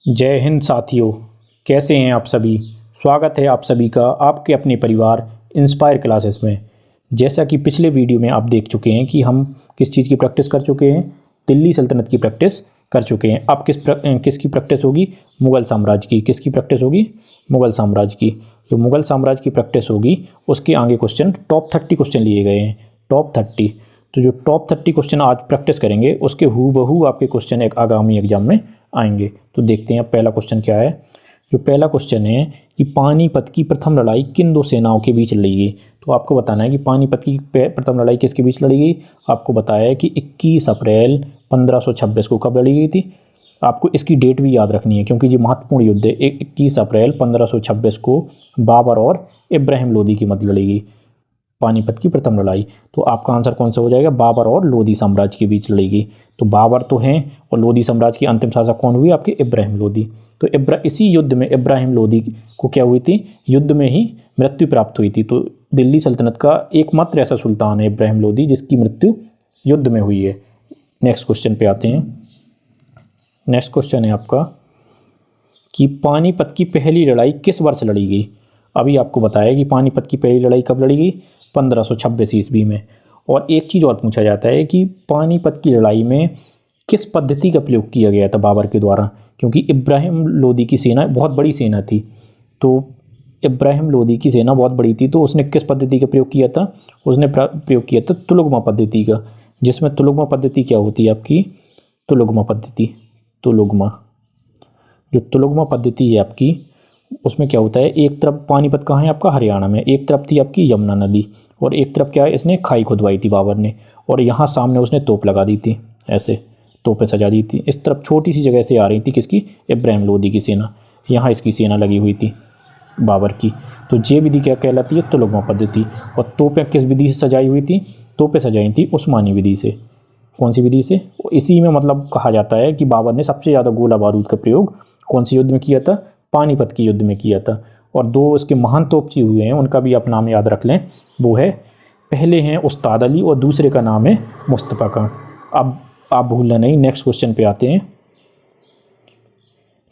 जय हिंद साथियों, कैसे हैं आप सभी। स्वागत है आप सभी का आपके अपने परिवार इंस्पायर क्लासेस में। जैसा कि पिछले वीडियो में आप देख चुके हैं कि हम किस चीज़ की प्रैक्टिस कर चुके हैं, दिल्ली सल्तनत की प्रैक्टिस कर चुके हैं। अब किसकी प्रैक्टिस होगी, मुग़ल साम्राज्य की। किसकी प्रैक्टिस होगी, मुग़ल साम्राज्य की। जो मुग़ल साम्राज्य की प्रैक्टिस होगी उसके आगे क्वेश्चन टॉप 30 क्वेश्चन लिए गए हैं, टॉप 30। तो जो टॉप 30 क्वेश्चन आज प्रैक्टिस करेंगे उसके हूबहू आपके क्वेश्चन एक आगामी एग्जाम में आएंगे। तो देखते हैं अब पहला क्वेश्चन क्या है। जो पहला क्वेश्चन है कि पानीपत की प्रथम लड़ाई किन दो सेनाओं के बीच लड़ी गई। तो आपको बताना है कि पानीपत की प्रथम लड़ाई किसके बीच लड़ी गई। आपको बताया है कि 21 अप्रैल 1526 को कब लड़ी गई थी। आपको इसकी डेट भी याद रखनी है क्योंकि ये महत्वपूर्ण युद्ध है। 21 अप्रैल 1526 को बाबर और इब्राहिम लोदी की मध्य लड़ी गई पानीपत की प्रथम लड़ाई। तो आपका आंसर कौन सा हो जाएगा, बाबर और लोदी साम्राज्य के बीच लड़ेगी। तो बाबर तो हैं और लोदी साम्राज्य की अंतिम शासक कौन हुई, आपके इब्राहिम लोदी। तो इसी युद्ध में इब्राहिम लोदी को क्या हुई थी, युद्ध में ही मृत्यु प्राप्त हुई थी। तो दिल्ली सल्तनत का एकमात्र ऐसा सुल्तान है इब्राहिम लोदी जिसकी मृत्यु युद्ध में हुई है। नेक्स्ट क्वेश्चन पे आते हैं। नेक्स्ट क्वेश्चन है आपका कि पानीपत की पहली लड़ाई किस वर्ष लड़ी गई। अभी आपको बताया कि पानीपत की पहली लड़ाई कब लड़ी गई, 1526 ईस्वी में। और एक चीज़ और पूछा जाता है कि पानीपत की लड़ाई में किस पद्धति का प्रयोग किया गया था बाबर के द्वारा, क्योंकि इब्राहिम लोदी की सेना बहुत बड़ी सेना थी। तो इब्राहिम लोदी की सेना बहुत बड़ी थी, तो उसने किस पद्धति का प्रयोग किया था, उसने प्रयोग किया था तुलुगमा पद्धति का। जिसमें तुलुगमा पद्धति क्या होती है आपकी, तुलुगमा पद्धति, तुलुगमा जो तुलुगमा पद्धति है आपकी, उसमें क्या होता है, एक तरफ पानीपत कहाँ है आपका, हरियाणा में। एक तरफ थी आपकी यमुना नदी और एक तरफ क्या है, इसने खाई खुदवाई थी बाबर ने। और यहाँ सामने उसने तोप लगा दी थी, ऐसे तोपें सजा दी थी। इस तरफ छोटी सी जगह से आ रही थी किसकी, इब्राहिम लोदी की सेना। यहाँ इसकी सेना लगी हुई थी बाबर की। तो ये विधि क्या कहलाती है, तुलुगमा पद्धति। और तोपें किस विधि से सजाई हुई थी, तोपें सजाई थी उस्मानी विधि से। कौन सी विधि से, इसी में मतलब कहा जाता है कि बाबर ने सबसे ज़्यादा गोला बारूद का प्रयोग कौन सी युद्ध में किया था, पानीपत की युद्ध में किया था। और दो इसके महान तोपची हुए हैं, उनका भी आप नाम याद रख लें। वो है, पहले हैं उस्ताद अली और दूसरे का नाम है मुस्तफ़ा खां। अब आप भूलना नहीं। नेक्स्ट क्वेश्चन पे आते हैं।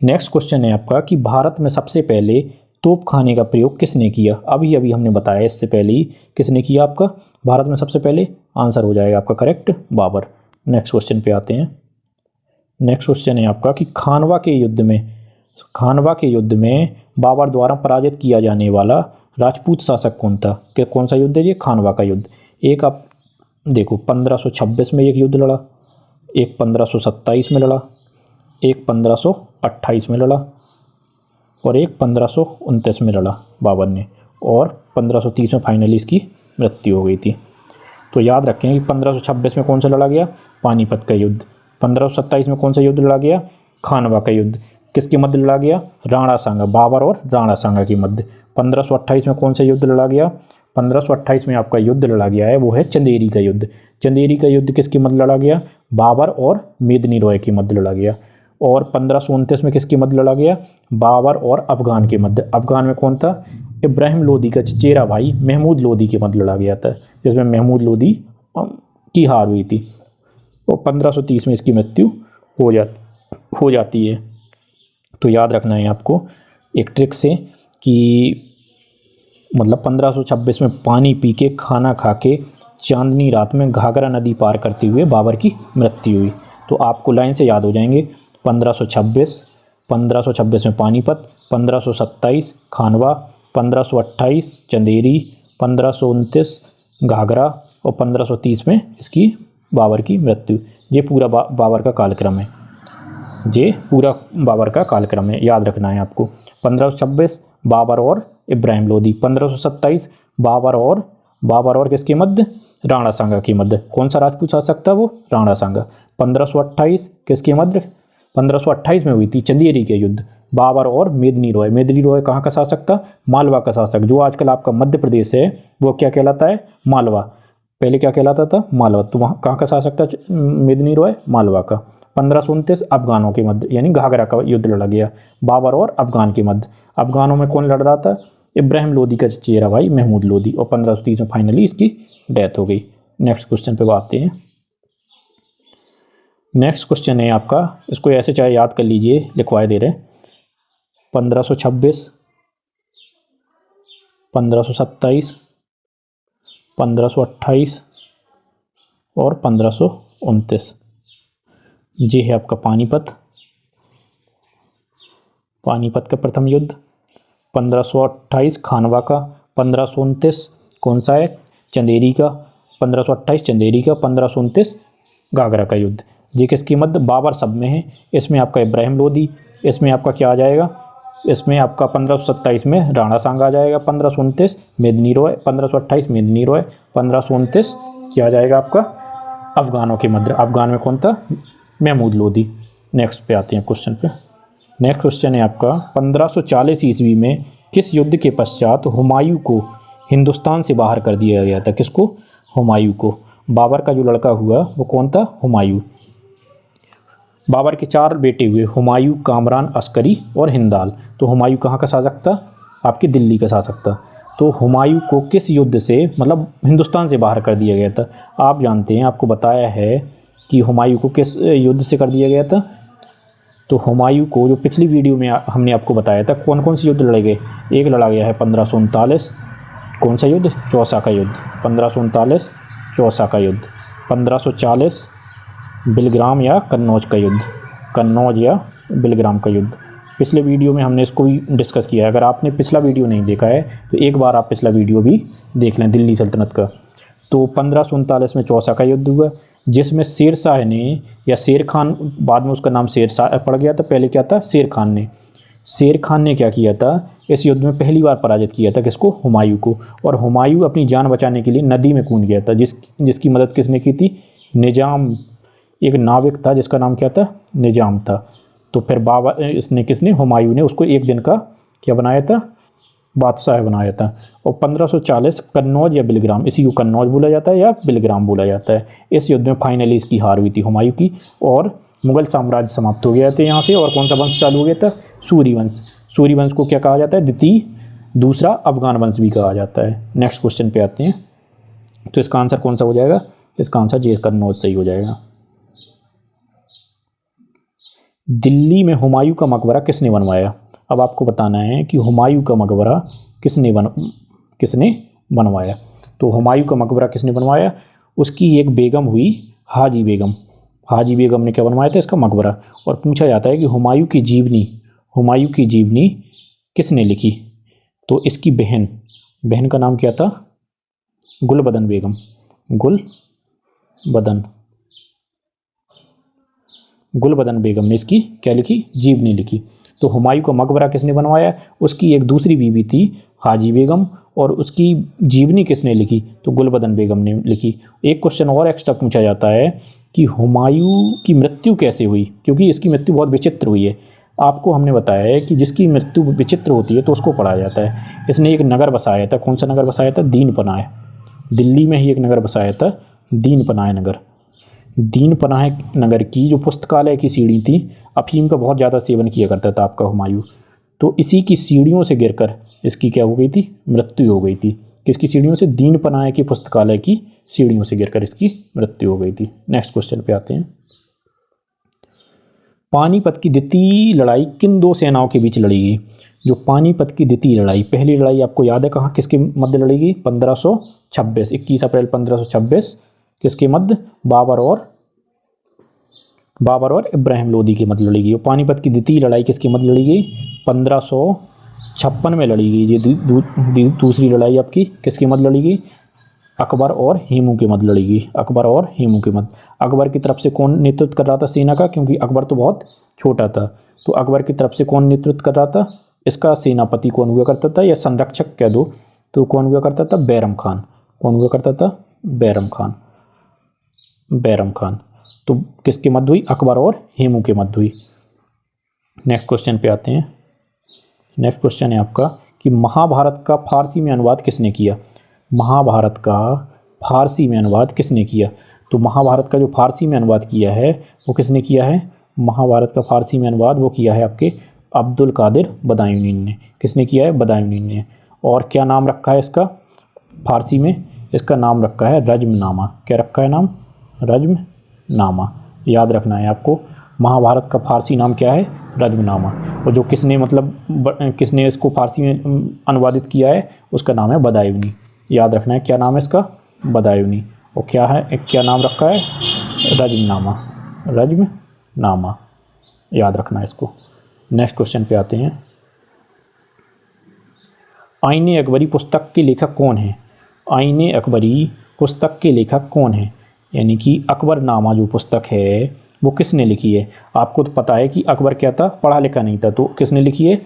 नेक्स्ट क्वेश्चन है आपका कि भारत में सबसे पहले तोप खाने का प्रयोग किसने किया। अभी हमने बताया इससे पहले ही किसने किया आपका, भारत में सबसे पहले। आंसर हो जाएगा आपका करेक्ट, बाबर। नेक्स्ट क्वेश्चन पे आते हैं। नेक्स्ट क्वेश्चन है आपका कि खानवा के युद्ध में बाबर द्वारा पराजित किया जाने वाला राजपूत शासक कौन था। कि कौन सा युद्ध है ये, खानवा का युद्ध। एक आप देखो 1526 में एक युद्ध लड़ा, एक 1527 में लड़ा, एक 1528 में लड़ा और एक 1529 में लड़ा बाबर ने। और 1530 में फाइनली इसकी मृत्यु हो गई थी। तो याद रखें कि 1526 में कौन सा लड़ा गया, पानीपत का युद्ध। 1527 में कौन सा युद्ध लड़ा गया, खानवा का युद्ध। किसके मध्य लड़ा गया, राणा सांगा, बाबर और राणा सांगा के मध्य। 1528 में कौन सा युद्ध लड़ा गया, 1528 में आपका युद्ध लड़ा गया है वो है चंदेरी का युद्ध। चंदेरी का युद्ध किसके मध्य लड़ा गया, बाबर और मेदिनी रॉय के मध्य लड़ा गया। और 1529 में किसके मध्य लड़ा गया, बाबर और अफगान के मध्य। अफगान में कौन था, इब्राहिम लोदी का चचेरा भाई महमूद लोदी के मध्य लड़ा गया था, जिसमें महमूद लोदी की हार हुई थी। और 1530 में इसकी मृत्यु हो जाती है। तो याद रखना है आपको एक ट्रिक से कि मतलब 1526 में पानी पी के खाना खा के चांदनी रात में घाघरा नदी पार करते हुए बाबर की मृत्यु हुई। तो आपको लाइन से याद हो जाएंगे, 1526 में पानीपत, 1527 खानवा, 1528 चंदेरी, 1529 घाघरा और 1530 में इसकी बाबर की मृत्यु। ये पूरा बाबर का कालक्रम है, ये पूरा बाबर का कालक्रम है, याद रखना है आपको। 1526 बाबर और इब्राहिम लोदी, 1527 बाबर और किसके मध्य, राणा सांगा के मध्य। कौन सा राजपूत शासक था वो, राणा सांगा। 1528 किसके मध्य, 1528 में हुई थी चंदेरी के युद्ध, बाबर और मेदिनी रॉय। मेदिनी रॉय कहाँ का शासक था, मालवा का शासक। जो आजकल आपका मध्य प्रदेश है वो क्या कहलाता है, मालवा। पहले क्या कहलाता था, मालवा। तो वहाँ कहाँ का शासक था मेदिनी रॉय, मालवा का। 1529 अफगानों के मध्य यानी घाघरा का युद्ध लड़ा गया, बाबर और अफगान के मध्य। अफगानों में कौन लड़ रहा था, इब्राहिम लोदी का चचेरा भाई महमूद लोदी। और 1530 में फाइनली इसकी डेथ हो गई। नेक्स्ट क्वेश्चन पे आते हैं। नेक्स्ट क्वेश्चन है आपका, इसको ऐसे चाहे याद कर लीजिए, लिखवाए दे रहे 1526, 1527, 1528 और 1529। ये है आपका पानीपत का प्रथम युद्ध। 1528 खानवा का, 1529 कौन सा है, चंदेरी का, 1528 चंदेरी का, 1529 घाघरा का युद्ध। ये किसकी मध्य, बाबर सब में है। इसमें आपका इब्राहिम लोदी, इसमें आपका क्या आ जाएगा, इसमें आपका 1527 में राणा सांगा आ जाएगा, 1529 मेदिनी रॉय, 1528 मेदिनी रॉय, 1529 क्या आ जाएगा आपका अफ़गानों के मध्य। अफ़गान में कौन था, महमूद लोदी। नेक्स्ट पे आते हैं क्वेश्चन पे। नेक्स्ट क्वेश्चन है आपका 1540 ईस्वी में किस युद्ध के पश्चात हुमायूं को हिंदुस्तान से बाहर कर दिया गया था। किसको, हुमायूं को। बाबर का जो लड़का हुआ वो कौन था, हुमायूं। बाबर के 4 बेटे हुए, हुमायूं, कामरान, अस्करी और हिंदाल। तो हुमायूं कहाँ का शासक था, आपके दिल्ली का शासक था। तो हुमायूं को किस युद्ध से, मतलब हिंदुस्तान से बाहर कर दिया गया था। आप जानते हैं, आपको बताया है कि हुमायूं को किस युद्ध से कर दिया गया था। तो हुमायूं को जो पिछली वीडियो में हमने आपको बताया था कौन कौन से युद्ध लड़े गए। एक लड़ा गया है 1539, कौन सा युद्ध, चौसा का युद्ध, 1539 चौसा का युद्ध। 1540 बिलग्राम या कन्नौज का युद्ध, कन्नौज या बिलग्राम का युद्ध। पिछले वीडियो में हमने इसको भी डिस्कस किया है। अगर आपने पिछला वीडियो नहीं देखा है तो एक बार आप पिछला वीडियो भी देख लें, दिल्ली सल्तनत का। तो 1539 में चौसा का युद्ध हुआ, जिसमें शेर शाह ने या शेर खान, बाद में उसका नाम शेर शाह पड़ गया था, पहले क्या था, शेर खान ने क्या किया था, इस युद्ध में पहली बार पराजित किया था। किसको, हुमायूं को। और हुमायूं अपनी जान बचाने के लिए नदी में कूद गया था। जिसकी मदद किसने की थी, निजाम, एक नाविक था जिसका नाम क्या था, निजाम था। तो फिर किसने, हुमायूं ने उसको एक दिन का क्या बनाया था, बादशाह बनाया था। और 1540 कन्नौज या बिलग्राम, इसी को कन्नौज बोला जाता है या बिलग्राम बोला जाता है। इस युद्ध में फाइनली इसकी हार हुई थी हुमायूं की, और मुगल साम्राज्य समाप्त हो गया था यहाँ से। और कौन सा वंश चालू हो गया था, सूरी वंश। सूरी वंश को क्या कहा जाता है, द्वितीय, दूसरा अफगान वंश भी कहा जाता है। नेक्स्ट क्वेश्चन पे आते हैं। तो इसका आंसर कौन सा हो जाएगा, इसका आंसर जे कन्नौज सही हो जाएगा। दिल्ली में हुमायूं का मकबरा किसने बनवाया। अब आपको बताना है कि हुमायूं का मकबरा किसने बनवाया। तो हुमायूं का मकबरा किसने बनवाया, उसकी एक बेगम हुई हाजी बेगम ने क्या बनवाया था, इसका मकबरा। और पूछा जाता है कि हुमायूं की जीवनी किसने लिखी। तो इसकी बहन का नाम क्या था, गुलबदन बेगम ने इसकी क्या लिखी, जीवनी लिखी। तो हुमायूं का मकबरा किसने बनवाया, उसकी एक दूसरी बीवी थी हाजी बेगम, और उसकी जीवनी किसने लिखी, तो गुलबदन बेगम ने लिखी। एक क्वेश्चन और एक्स्ट्रा पूछा जाता है कि हुमायूं की मृत्यु कैसे हुई, क्योंकि इसकी मृत्यु बहुत विचित्र हुई है। आपको हमने बताया है कि जिसकी मृत्यु विचित्र होती है तो उसको पढ़ा जाता है। इसने एक नगर बसाया था, कौन सा नगर बसाया था, दीनपनाह। दिल्ली में ही एक नगर बसाया था, दीनपनाह नगर की जो पुस्तकालय की सीढ़ी थी, अफीम का बहुत ज़्यादा सेवन किया करता था आपका हुमायूं। तो इसी की सीढ़ियों से गिरकर इसकी क्या हो गई थी, मृत्यु हो गई थी। किसकी सीढ़ियों से, दीनपनाह की पुस्तकालय की सीढ़ियों से गिरकर इसकी मृत्यु हो गई थी। नेक्स्ट क्वेश्चन पे आते हैं। पानीपत की द्वितीय लड़ाई किन 2 सेनाओं के बीच लड़ी गई। जो पानीपत की द्वितीय लड़ाई, पहली लड़ाई आपको याद है कहाँ, किसके मध्य लड़ी गई, 1526, 21 अप्रैल 1526 किसके मध्य, बाबर और इब्राहिम लोदी के मध्य लड़ी गई। पानीपत की द्वितीय लड़ाई किसके मध्य लड़ी गई, 1556 में लड़ी गई। ये दूसरी लड़ाई आपकी किसके मध्य लड़ी गई, अकबर और हेमू के मध्य लड़ी गई। अकबर की तरफ से कौन नेतृत्व कर रहा था सेना का, क्योंकि अकबर तो बहुत छोटा था। तो अकबर की तरफ से कौन नेतृत्व कर रहा था, इसका सेनापति कौन हुआ करता था, या संरक्षक कह दो तो कौन हुआ करता था, बैरम खान। तो किसके मध्य हुई, अकबर और हेमू के मध्य हुई। नेक्स्ट क्वेश्चन पे आते हैं। नेक्स्ट क्वेश्चन है आपका कि महाभारत का फारसी में अनुवाद किसने किया। महाभारत का फारसी में अनुवाद किसने किया। तो महाभारत का जो फारसी में अनुवाद किया है वो किसने किया है, महाभारत का फारसी में अनुवाद वो किया है आपके अब्दुल कादिर बदायूनी ने। किसने किया है, बदायूनी ने। और क्या नाम रखा है इसका फारसी में, इसका नाम रखा है रज्मनामा। क्या रखा है नाम, रज्मनामा। याद रखना है आपको। महाभारत का फारसी नाम क्या है? रज्मनामा। और जो किसने किसने इसको फारसी में अनुवादित किया है उसका नाम है बदायूनी। याद रखना है क्या नाम है इसका? बदायूनी। और क्या नाम रखा है? रज्मनामा। रज्मनामा, याद रखना है इसको। नेक्स्ट क्वेश्चन पे आते हैं। आईने अकबरी पुस्तक के लेखक कौन है? आईने अकबरी पुस्तक के लेखक कौन है? यानी कि अकबरनामा जो पुस्तक है वो किसने लिखी है? आपको तो पता है कि अकबर क्या था? पढ़ा लिखा नहीं था। तो किसने लिखी है?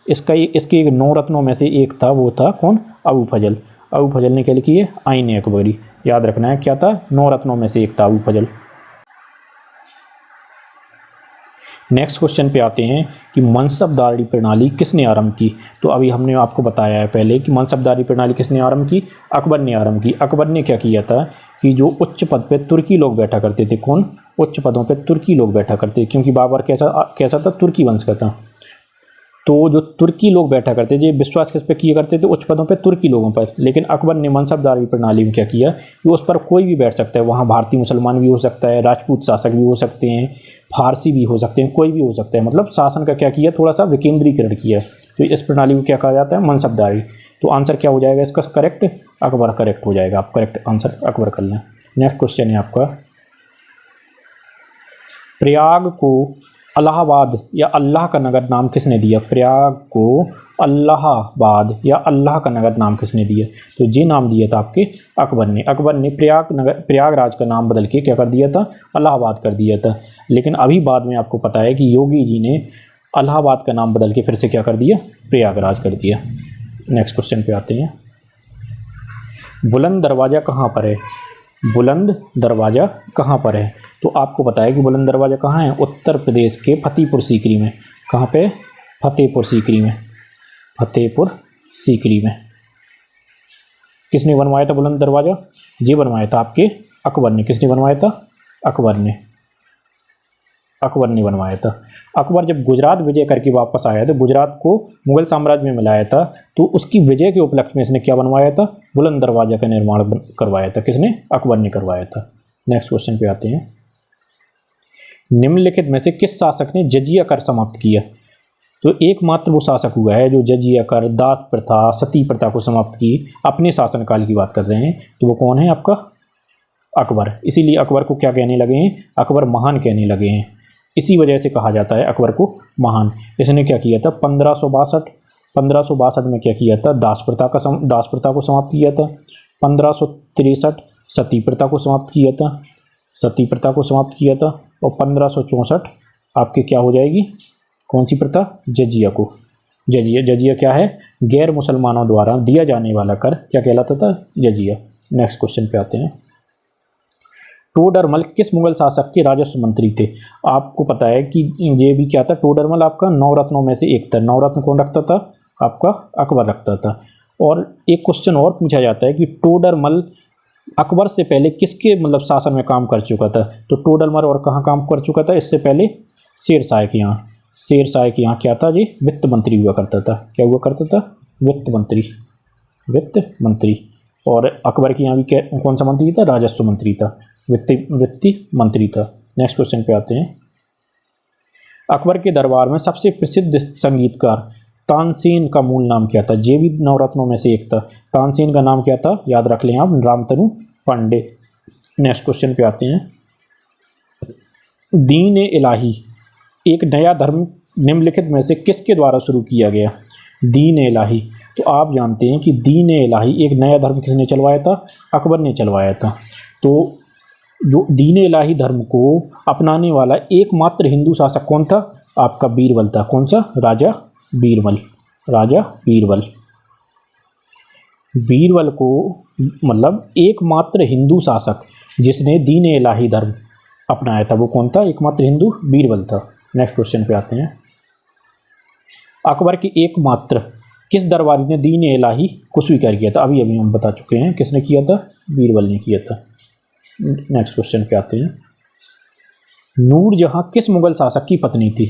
इसके एक 9 रत्नों में से एक था, वो था कौन? अबू फजल। अबू फजल ने क्या लिखी है? आईने अकबरी। याद रखना है क्या था? 9 रत्नों में से एक था अबू फजल। नेक्स्ट क्वेश्चन पे आते हैं कि मनसबदारी प्रणाली किसने आरंभ की? तो अभी हमने आपको बताया है पहले कि मनसबदारी प्रणाली किसने आरंभ की? अकबर ने आरंभ की। अकबर ने क्या किया था कि जो उच्च पद पे तुर्की लोग बैठा करते थे, कौन? उच्च पदों पे तुर्की लोग बैठा करते, क्योंकि बाबर कैसा था? तुर्की वंश का था। तो जो तुर्की लोग बैठा करते थे, विश्वास किस पे किया करते थे? उच्च पदों पे तुर्की लोगों पर। लेकिन अकबर ने मनसबदारी प्रणाली में क्या किया कि उस पर कोई भी बैठ सकता है। वहाँ भारतीय मुसलमान भी हो सकता है, राजपूत शासक भी हो सकते हैं, फारसी भी हो सकते हैं, कोई भी हो सकता है। मतलब शासन का क्या किया? थोड़ा सा विकेंद्रीकरण किया। तो इस प्रणाली को क्या कहा जाता है? मनसबदारी। तो आंसर क्या हो जाएगा इसका? करेक्ट अकबर करेक्ट हो जाएगा। आप करेक्ट आंसर अकबर कर लें। नेक्स्ट क्वेश्चन है आपका, प्रयाग को इलाहाबाद या अल्लाह का नगर नाम किसने दिया? प्रयाग को इलाहाबाद या अल्लाह का नगर नाम किसने दिया? तो ये नाम दिया था आपके अकबर ने। अकबर ने प्रयागराज का नाम बदल के क्या कर दिया था? इलाहाबाद कर दिया था। लेकिन अभी बाद में आपको पता है कि योगी जी ने इलाहाबाद का नाम बदल के फिर से क्या कर दिया? प्रयागराज कर दिया। नेक्स्ट क्वेश्चन पे आते हैं। बुलंद दरवाज़ा कहाँ पर है? बुलंद दरवाज़ा कहाँ पर है? तो आपको पता है कि बुलंद दरवाज़ा कहाँ है? उत्तर प्रदेश के फतेहपुर सीकरी में। कहाँ पे? फतेहपुर सीकरी में। फतेहपुर सीकरी में। किसने बनवाया था बुलंद दरवाज़ा? ये बनवाया था आपके अकबर ने। किसने बनवाया था? अकबर ने। अकबर ने बनवाया था। अकबर जब गुजरात विजय करके वापस आया था, गुजरात को मुगल साम्राज्य में मिलाया था, तो उसकी विजय के उपलक्ष्य में इसने क्या बनवाया था? बुलंद दरवाज़ा का निर्माण करवाया था। किसने? अकबर ने करवाया था। नेक्स्ट क्वेश्चन पे आते हैं। निम्नलिखित में से किस शासक ने जजिया कर समाप्त किया? तो एकमात्र वो शासक हुआ है जो जजिया कर, दास प्रथा, सती प्रथा को समाप्त की। अपने शासनकाल की बात कर रहे हैं। तो वो कौन है? आपका अकबर। इसीलिए अकबर को क्या कहने लगे हैं? अकबर महान कहने लगे हैं। इसी वजह से कहा जाता है अकबर को महान। इसने क्या किया था? 1562 में क्या किया था? दास प्रथा को समाप्त किया था। 1563 सती प्रथा को समाप्त किया था। सती प्रथा को समाप्त किया था। और 1564 आपके क्या हो जाएगी? कौन सी प्रथा? जजिया को। जजिया क्या है? गैर मुसलमानों द्वारा दिया जाने वाला कर क्या कहलाता था? जजिया। नेक्स्ट क्वेश्चन पे आते हैं। टोडरमल किस मुगल शासक के राजस्व मंत्री थे? आपको पता है कि ये भी क्या था? टोडरमल आपका 9 रत्नों में से एक था। 9 रत्न कौन रखता था? आपका अकबर रखता था। और एक क्वेश्चन और पूछा जाता है कि टोडरमल अकबर से पहले किसके मतलब शासन में काम कर चुका था? तो टोडरमल और कहाँ काम कर चुका था इससे पहले? शेरशाह के यहाँ। शेरशाह के यहाँ क्या था? ये वित्त मंत्री हुआ करता था। क्या हुआ करता था? वित्त मंत्री। वित्त मंत्री। और अकबर के यहाँ भी क्या कौन सा मंत्री था? राजस्व मंत्री था। वित्तीय मंत्री था। नेक्स्ट क्वेश्चन पे आते हैं। अकबर के दरबार में सबसे प्रसिद्ध संगीतकार तानसेन का मूल नाम क्या था? ये भी 9 रत्नों में से एक था। तानसेन का नाम क्या था? याद रख लें आप, रामतनु पांडे। नेक्स्ट क्वेश्चन पे आते हैं। दीन इलाही एक नया धर्म निम्नलिखित में से किसके द्वारा शुरू किया गया? दीन इलाही। तो आप जानते हैं कि दीन इलाही एक नया धर्म किसने चलवाया था? अकबर ने चलवाया था। तो जो दीन इलाही धर्म को अपनाने वाला एकमात्र हिंदू शासक कौन था? आपका बीरबल था। कौन सा? राजा बीरबल। राजा बीरबल। बीरबल को मतलब एकमात्र हिंदू शासक जिसने दीन इलाही धर्म अपनाया था वो कौन था? एकमात्र हिंदू बीरबल था। नेक्स्ट क्वेश्चन पे आते हैं। अकबर के एकमात्र किस दरबारी ने दीन इलाही को स्वीकार किया था? अभी हम बता चुके हैं किसने किया था? बीरबल ने किया था। नेक्स्ट क्वेश्चन पे आते हैं। नूरजहां किस मुगल शासक की पत्नी थी?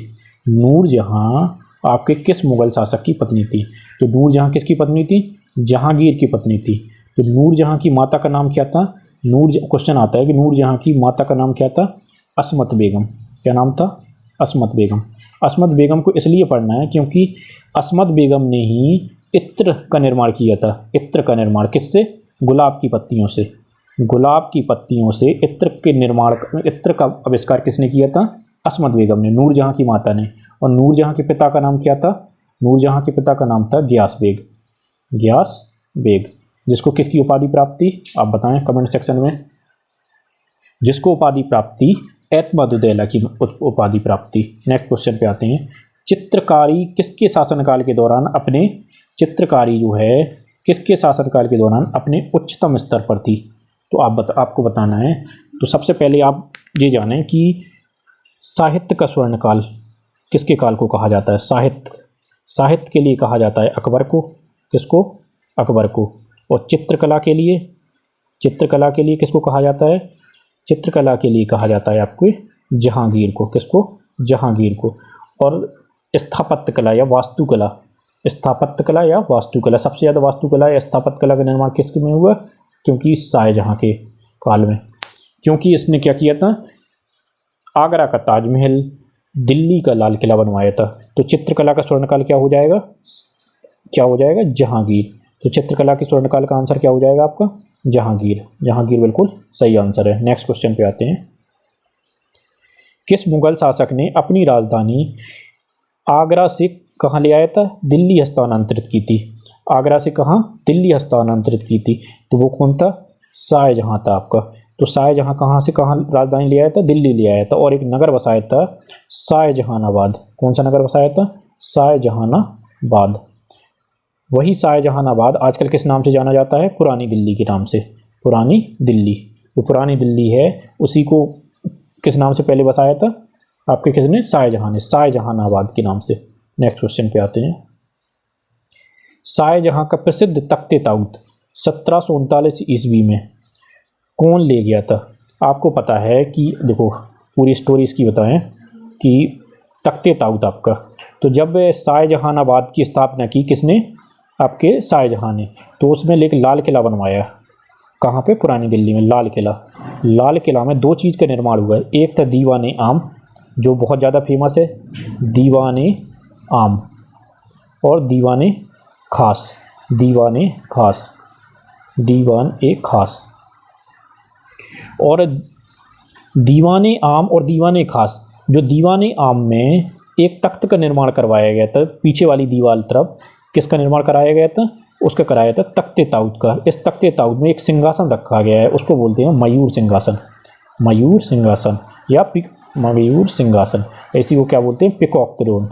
नूरजहां आपके किस मुगल शासक की पत्नी थी? तो नूरजहां किसकी पत्नी थी? जहांगीर की पत्नी थी। तो नूरजहां की माता का नाम क्या था? क्वेश्चन आता है कि नूरजहां की माता का नाम क्या था? अस्मत बेगम। क्या नाम था? अस्मत बेगम। अस्मत बेगम को इसलिए पढ़ना है क्योंकि अस्मत बेगम ने ही इत्र का निर्माण किया था। इत्र का निर्माण किससे? गुलाब की पत्तियों से। गुलाब की पत्तियों से इत्र के निर्माण, इत्र का आविष्कार किसने किया था? अस्मत बेगम ने, नूरजहाँ की माता ने। और नूरजहाँ के पिता का नाम क्या था? नूरजहाँ के पिता का नाम था गियास बेग। गियास बेग, जिसको किसकी उपाधि प्राप्ति आप बताएं कमेंट सेक्शन में। जिसको उपाधि प्राप्ति एतमादुद्दौला की उपाधि प्राप्ति। नेक्स्ट क्वेश्चन पे आते हैं। चित्रकारी किसके शासनकाल के दौरान अपने, चित्रकारी जो है किसके शासनकाल के दौरान अपने उच्चतम स्तर पर थी? तो आपको बताना है। तो सबसे पहले आप ये जानें कि साहित्य का स्वर्णकाल किसके काल को कहा जाता है? साहित्य के लिए कहा जाता है अकबर को। किसको? अकबर को। और चित्रकला के लिए, चित्रकला के लिए किसको कहा जाता है? चित्रकला के लिए कहा जाता है आपको जहांगीर को। किसको? जहांगीर को। और स्थापत्य कला या वास्तुकला, स्थापत्य कला या वास्तुकला, सबसे ज़्यादा वास्तुकला या स्थापत्य कला का निर्माण किसके में हुआ? क्योंकि शाहजहाँ के काल में। क्योंकि इसने क्या किया था? आगरा का ताजमहल, दिल्ली का लाल किला बनवाया था। तो चित्रकला का स्वर्णकाल क्या हो जाएगा? क्या हो जाएगा? जहांगीर। तो चित्रकला के स्वर्णकाल का आंसर क्या हो जाएगा आपका? जहांगीर। जहांगीर बिल्कुल सही आंसर है। नेक्स्ट क्वेश्चन पे आते हैं। किस मुगल शासक ने अपनी राजधानी आगरा से कहाँ ले आया था? दिल्ली हस्तांतरित की थी। आगरा से कहाँ? दिल्ली हस्तांतरित की थी। तो वो कौन था? शाहजहाँ था आपका। तो शाहजहाँ कहाँ से कहाँ राजधानी ले आया था? दिल्ली ले आया था। और एक नगर बसाया था शाहजहानाबाद। कौन सा नगर बसाया था? शाहजहानाबाद। वही शाहजहानाबाद आजकल किस नाम से जाना जाता है? पुरानी दिल्ली के नाम से। पुरानी दिल्ली। जो पुरानी दिल्ली है उसी को किस नाम से पहले बसाया था आपके? किसने? शाहजहाँ ने। शाहजहानाबाद के नाम से। नेक्स्ट क्वेश्चन पे आते हैं। शाहजहाँ का प्रसिद्ध तख्ते ताऊत 1739 ईस्वी में कौन ले गया था? आपको पता है कि देखो पूरी स्टोरी इसकी बताएं कि तख्ते ताऊत आपका, तो जब शाहजहानाबाद की स्थापना की किसने? आपके शाहजहाँ ने। तो उसमें एक लाल किला बनवाया। कहाँ पे? पुरानी दिल्ली में लाल किला। लाल किला में दो चीज़ का निर्माण हुआ है। एक था दीवाने आम, जो बहुत ज़्यादा फेमस है, दीवाने आम, और दीवाने खास। दीवाने खास, दीवान ए खास। और दीवाने आम और दीवाने खास, जो दीवाने आम में एक तख्त का निर्माण करवाया गया था पीछे वाली दीवार तरफ। किसका निर्माण कराया गया था? उसका कराया था तख्ते ताऊत का। इस तख्ते ताऊत में एक सिंहासन रखा गया है, उसको बोलते हैं मयूर सिंहासन। मयूर सिंहासन या मयूर सिंहासन, ऐसी वो क्या बोलते हैं? Peacock throne.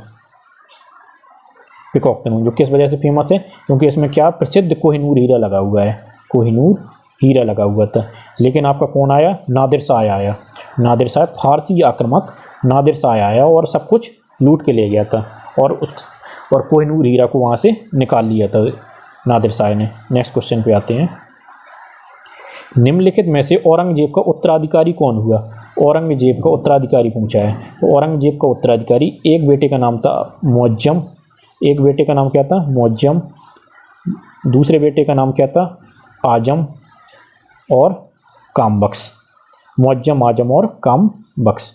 पिकॉक थ्रोन जो किस वजह से फेमस है? क्योंकि इसमें क्या? प्रसिद्ध कोहिनूर हीरा लगा हुआ है। कोहिनूर हीरा लगा हुआ था। लेकिन आपका कौन आया? नादिर शाह आया। नादिर शाह, फारसी आक्रमक नादिर शाह आया और सब कुछ लूट के ले गया था। और कोहिनूर हीरा को वहाँ से निकाल लिया था नादिर शाह ने। नेक्स्ट क्वेश्चन पे आते हैं। निम्नलिखित में से औरंगजेब का उत्तराधिकारी कौन हुआ? औरंगजेब का उत्तराधिकारी पूछा है। तो औरंगजेब का उत्तराधिकारी, एक बेटे का नाम था मुअज्जम। एक बेटे का नाम क्या था? मुअज्जम। दूसरे बेटे का नाम क्या था? आजम और कामबख्श। मुअज्जम, आजम और कामबख्श।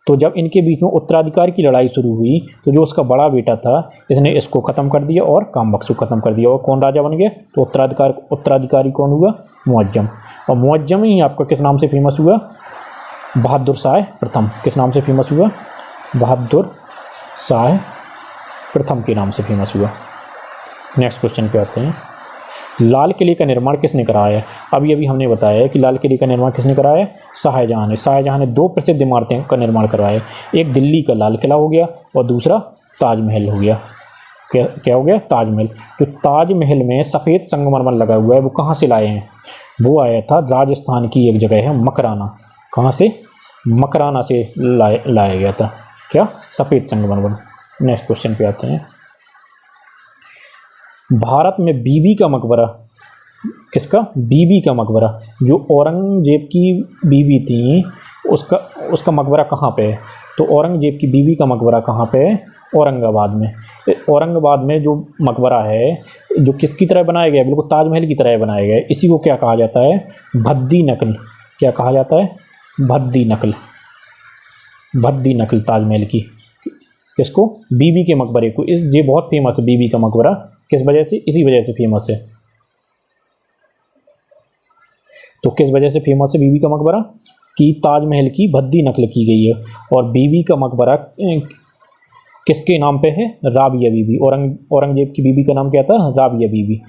तो जब इनके बीच में उत्तराधिकारी की लड़ाई शुरू हुई तो जो उसका बड़ा बेटा था इसने इसको ख़त्म कर दिया और कामबख्श को ख़त्म कर दिया। और कौन राजा बन गया? तो उत्तराधिकारी कौन हुआ? मुअज्जम। और मुअज्जम ही आपका किस नाम से फेमस हुआ? बहादुर शाह प्रथम। किस नाम से फेमस हुआ? बहादुर शाह प्रथम के नाम से फेमस हुआ। नेक्स्ट क्वेश्चन पे आते हैं। लाल किले का निर्माण किसने कराया है? अभी हमने बताया है कि लाल किले का निर्माण किसने कराया है? शाहजहाँ ने। शाहजहाँ ने दो प्रसिद्ध इमारतें का निर्माण करवाया। एक दिल्ली का लाल किला हो गया और दूसरा ताजमहल हो गया। क्या हो गया? ताजमहल। जो ताजमहल में सफ़ेद संगमरमर लगा हुआ है वो कहाँ से लाए हैं? वो आया था राजस्थान की एक जगह है मकराना। कहाँ से? मकराना से लाया गया था। क्या? सफ़ेद संगमरमर। नेक्स्ट क्वेश्चन पे आते हैं। भारत में बीबी का मकबरा किसका? बीबी का मकबरा, जो औरंगजेब की बीबी थी उसका मकबरा कहाँ पे है? तो औरंगजेब की बीबी का मकबरा कहाँ पे है? औरंगाबाद में। औरंगाबाद में जो मकबरा है जो किसकी तरह बनाया गया है? बिल्कुल ताजमहल की तरह बनाया गया है। इसी को क्या कहा जाता है? भद्दी नकल। क्या कहा जाता है? भद्दी नकल। भद्दी नकल ताजमहल की, किसको? बीबी के मकबरे को। ये बहुत फेमस है बीबी का मकबरा, किस वजह से? इसी वजह से फेमस है। तो किस वजह से फेमस है बीबी का मकबरा? कि ताजमहल की भद्दी नकल की गई है। और बीबी का मकबरा किसके नाम पे है? राबिया बीबी। औरंगजेब की बीबी का नाम क्या था? राबिया बीबी।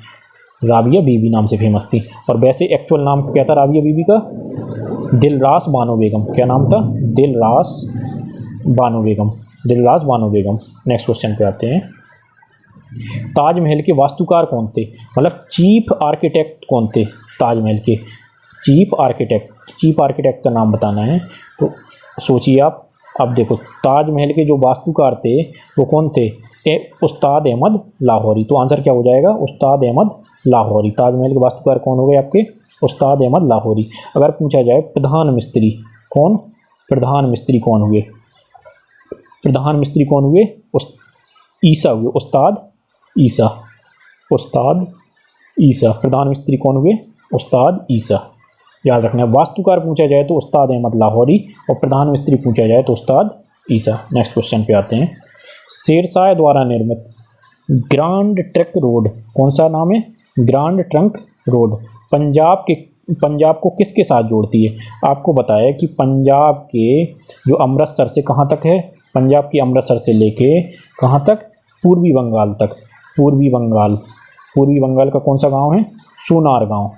राबिया बीबी नाम से फेमस थी। और वैसे एक्चुअल नाम क्या था राबिया बीबी का? दिलरास बानो बेगम। क्या नाम था? दिलरास बानो बेगम। दिलरास बानो बेगम। नेक्स्ट क्वेश्चन पे आते हैं। ताजमहल के वास्तुकार कौन थे? मतलब चीफ आर्किटेक्ट कौन थे ताजमहल के? चीफ आर्किटेक्ट का नाम बताना है। तो सोचिए आप। अब देखो, ताजमहल के जो वास्तुकार थे वो कौन थे? उस्ताद अहमद लाहौरी। तो आंसर क्या हो जाएगा? उस्ताद अहमद लाहौरी। ताजमहल के वास्तुकार कौन हो गए आपके? उस्ताद अहमद लाहौरी। अगर पूछा जाए प्रधान मिस्त्री कौन? प्रधान मिस्त्री कौन हुए? प्रधान मिस्त्री कौन हुए? ईसा हुए। उस्ताद ईसा। उस्ताद ईसा। प्रधान मिस्त्री कौन हुए? उस्ताद ईसा। याद रखना है। वास्तुकार पूछा जाए तो उस्ताद अहमद लाहौरी, और प्रधान मिस्त्री पूछा जाए तो उस्ताद ईसा। नेक्स्ट क्वेश्चन पे आते हैं। शेरशाह द्वारा निर्मित ग्रांड ट्रंक रोड, कौन सा नाम है? Grand trunk road. पंजाब को किसके साथ जोड़ती है? आपको बताया कि पंजाब के जो अमृतसर से कहाँ तक है? पंजाब की अमृतसर से लेके कहाँ तक? पूर्वी बंगाल तक। पूर्वी बंगाल का कौन सा गांव है? सोनार गांव।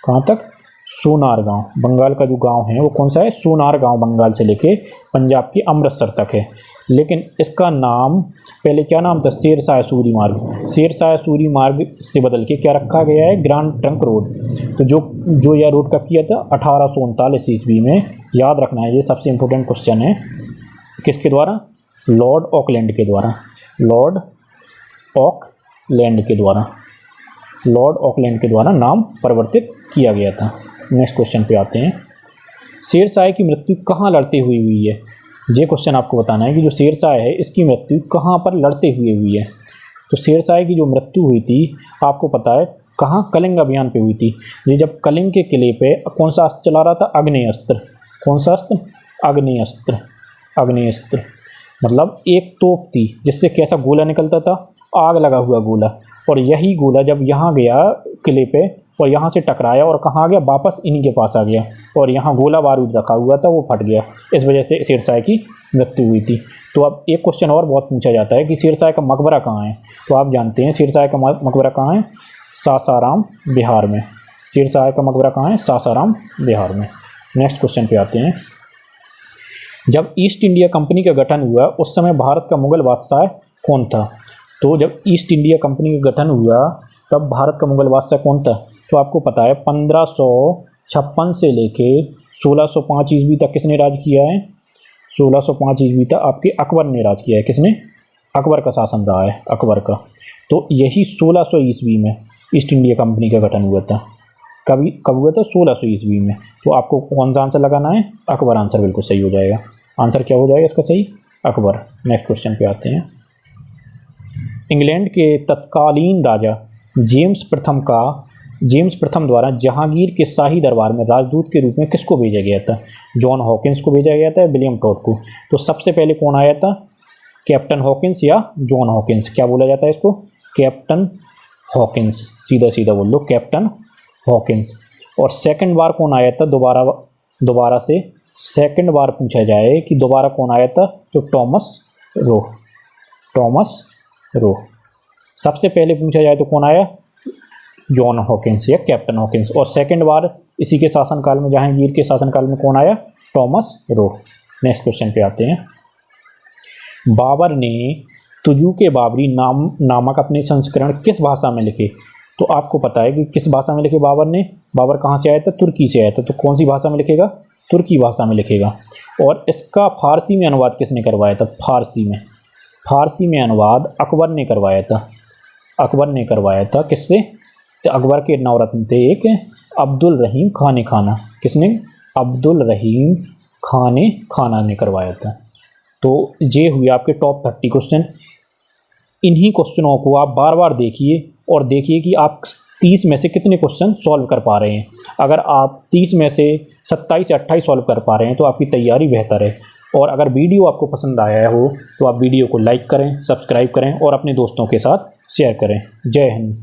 कहाँ तक? सोनार गांव। बंगाल का जो गांव है वो कौन सा है? सोनार गांव। बंगाल से लेके पंजाब की अमृतसर तक है। लेकिन इसका नाम पहले क्या नाम था? शेरशाह सूरी मार्ग। शेरशाह सूरी मार्ग से बदल के क्या रखा गया है? Grand trunk road. तो जो यह रोड कब किया था? 1839 ईस्वी में। याद रखना है, ये सबसे इम्पोर्टेंट क्वेश्चन है। किसके द्वारा? लॉर्ड ऑकलैंड के द्वारा। लॉर्ड ऑकलैंड के द्वारा नाम परिवर्तित किया गया था। नेक्स्ट क्वेश्चन पे आते हैं। शेरशाह की मृत्यु कहाँ लड़ते हुए हुई है? ये क्वेश्चन आपको बताना है कि जो शेरशाह है इसकी मृत्यु कहाँ पर लड़ते हुए हुई है। तो शेरशाह की जो मृत्यु हुई थी आपको पता है कहाँ? कलिंग अभियान पे हुई थी। ये जब कलिंग के किले पे कौन सा अस्त्र चला रहा था? आग्नेयास्त्र। कौन सा अस्त्र? आग्नेयास्त्र। मतलब एक तोप थी जिससे कैसा गोला निकलता था? आग लगा हुआ गोला। और यही गोला जब यहाँ गया किले पे और यहाँ से टकराया और कहाँ आ गया? वापस इन्हीं के पास आ गया। और यहाँ गोला बारूद रखा हुआ था, वो फट गया। इस वजह से शेरशाह की मृत्यु हुई थी। तो अब एक क्वेश्चन और बहुत पूछा जाता है कि शेरशाह का मकबरा कहाँ है? तो आप जानते हैं शेरशाह का मकबरा कहाँ है? सासाराम, बिहार में। शेरशाह का मकबरा कहाँ है? सासाराम, बिहार में। नेक्स्ट क्वेश्चन पे आते हैं। जब ईस्ट इंडिया कंपनी का गठन हुआ उस समय भारत का मुगल बादशाह कौन था? तो जब ईस्ट इंडिया कंपनी का गठन हुआ तब भारत का मुगल बादशाह कौन था? तो आपको पता है 1556 से लेके 1605 ईस्वी तक किसने राज किया है? 1605 ईस्वी तक आपके अकबर ने राज किया है। किसने? अकबर का शासन रहा है, अकबर का। तो यही 1600 ईस्वी में ईस्ट इंडिया कंपनी का गठन हुआ था। कब हुआ था? 1600 ईस्वी में। तो आपको कौन सा आंसर लगाना है? अकबर। आंसर बिल्कुल सही हो जाएगा। आंसर क्या हो जाएगा इसका सही? अकबर। नेक्स्ट क्वेश्चन पे आते हैं। इंग्लैंड के तत्कालीन राजा जेम्स प्रथम द्वारा जहांगीर के शाही दरबार में राजदूत के रूप में किसको भेजा गया था? जॉन हॉकिंस को भेजा गया था, विलियम टॉड को। तो सबसे पहले कौन आया था? कैप्टन हॉकिंस या जॉन हॉकिंस? क्या बोला जाता है इसको? Captain Hawkins. सीधा सीधा बोल लो, कैप्टन हॉकिंस। और सेकंड बार कौन आया था? दोबारा से सेकंड बार पूछा जाए कि दोबारा कौन आया था, तो टॉमस रो। सबसे पहले पूछा जाए तो कौन आया? जॉन हॉकिंस या कैप्टन हॉकिंस। और सेकंड बार इसी के शासनकाल में, जहांगीर के शासनकाल में कौन आया? Thomas Roe. नेक्स्ट क्वेश्चन पे आते हैं। बाबर ने तुजू के बाबरी नामक अपने संस्करण किस भाषा में लिखे? तो आपको पता है कि किस भाषा में लिखे बाबर ने? बाबर कहाँ से आया था? तुर्की से आया था। तो कौन सी भाषा में लिखेगा? तुर्की भाषा में लिखेगा। और इसका फारसी में अनुवाद किसने करवाया था? फारसी में अनुवाद अकबर ने करवाया था। किससे? अकबर के नवरत्न थे एक, अब्दुल रहीम खान। किसने? अब्दुल रहीम खान ने करवाया था। तो ये हुए आपके टॉप 30 क्वेश्चन। इन्हीं क्वेश्चनों को आप बार बार देखिए और देखिए कि आप 30 में से कितने क्वेश्चन सॉल्व कर पा रहे हैं। अगर आप 30 में से 27 या 28 सॉल्व कर पा रहे हैं तो आपकी तैयारी बेहतर है। और अगर वीडियो आपको पसंद आया हो तो आप वीडियो को लाइक करें, सब्सक्राइब करें और अपने दोस्तों के साथ शेयर करें। जय हिंद।